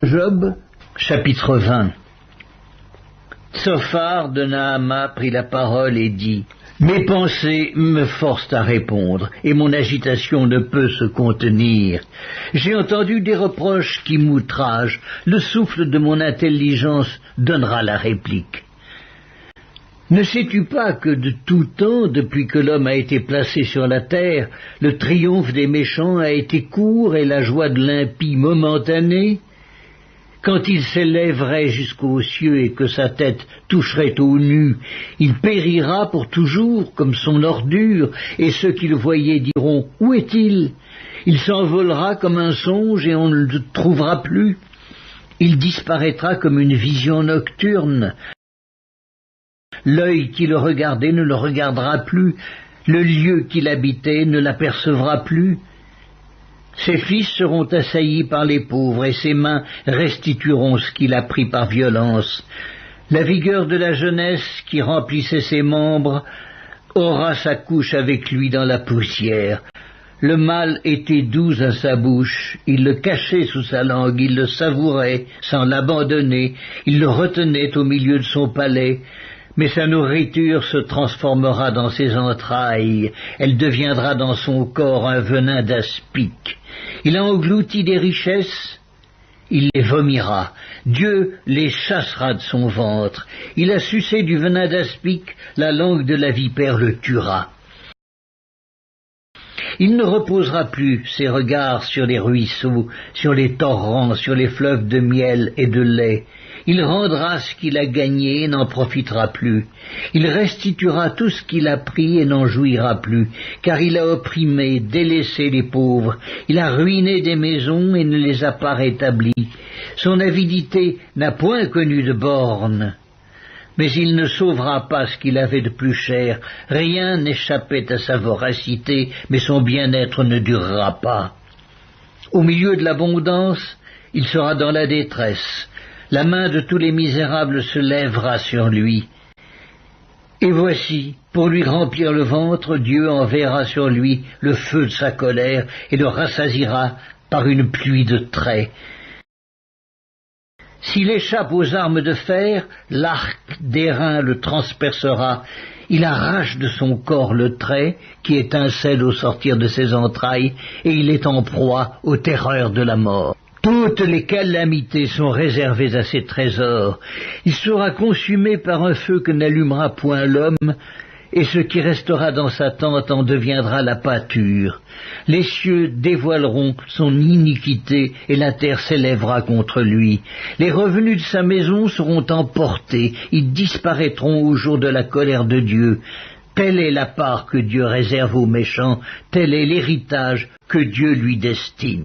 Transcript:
Job, chapitre 20. Tsophar de Naama prit la parole et dit: Mes pensées me forcent à répondre, et mon agitation ne peut se contenir. J'ai entendu des reproches qui m'outragent, le souffle de mon intelligence donnera la réplique. Ne sais-tu pas que de tout temps, depuis que l'homme a été placé sur la terre, le triomphe des méchants a été court et la joie de l'impie momentanée? Quand il s'élèverait jusqu'aux cieux et que sa tête toucherait aux nues, il périra pour toujours comme son ordure, et ceux qui le voyaient diront: Où est-il? Il s'envolera comme un songe et on ne le trouvera plus. Il disparaîtra comme une vision nocturne. L'œil qui le regardait ne le regardera plus, le lieu qu'il habitait ne l'apercevra plus. Ses fils seront assaillis par les pauvres, et ses mains restitueront ce qu'il a pris par violence. La vigueur de la jeunesse qui remplissait ses membres aura sa couche avec lui dans la poussière. Le mal était doux à sa bouche, il le cachait sous sa langue, il le savourait sans l'abandonner, il le retenait au milieu de son palais. Mais sa nourriture se transformera dans ses entrailles, elle deviendra dans son corps un venin d'aspic. Il a englouti des richesses, il les vomira. Dieu les chassera de son ventre. Il a sucé du venin d'aspic, la langue de la vipère le tuera. Il ne reposera plus ses regards sur les ruisseaux, sur les torrents, sur les fleuves de miel et de lait. Il rendra ce qu'il a gagné et n'en profitera plus. Il restituera tout ce qu'il a pris et n'en jouira plus, car il a opprimé, délaissé les pauvres. Il a ruiné des maisons et ne les a pas rétablies. Son avidité n'a point connu de borne. Mais il ne sauvera pas ce qu'il avait de plus cher. Rien n'échappait à sa voracité, mais son bien-être ne durera pas. Au milieu de l'abondance, il sera dans la détresse. La main de tous les misérables se lèvera sur lui. Et voici, pour lui remplir le ventre, Dieu enverra sur lui le feu de sa colère et le rassasiera par une pluie de traits. S'il échappe aux armes de fer, l'arc d'airain le transpercera. Il arrache de son corps le trait qui étincelle au sortir de ses entrailles, et il est en proie aux terreurs de la mort. Toutes les calamités sont réservées à ses trésors. Il sera consumé par un feu que n'allumera point l'homme, et ce qui restera dans sa tente en deviendra la pâture. Les cieux dévoileront son iniquité, et la terre s'élèvera contre lui. Les revenus de sa maison seront emportés, ils disparaîtront au jour de la colère de Dieu. Telle est la part que Dieu réserve aux méchants, tel est l'héritage que Dieu lui destine.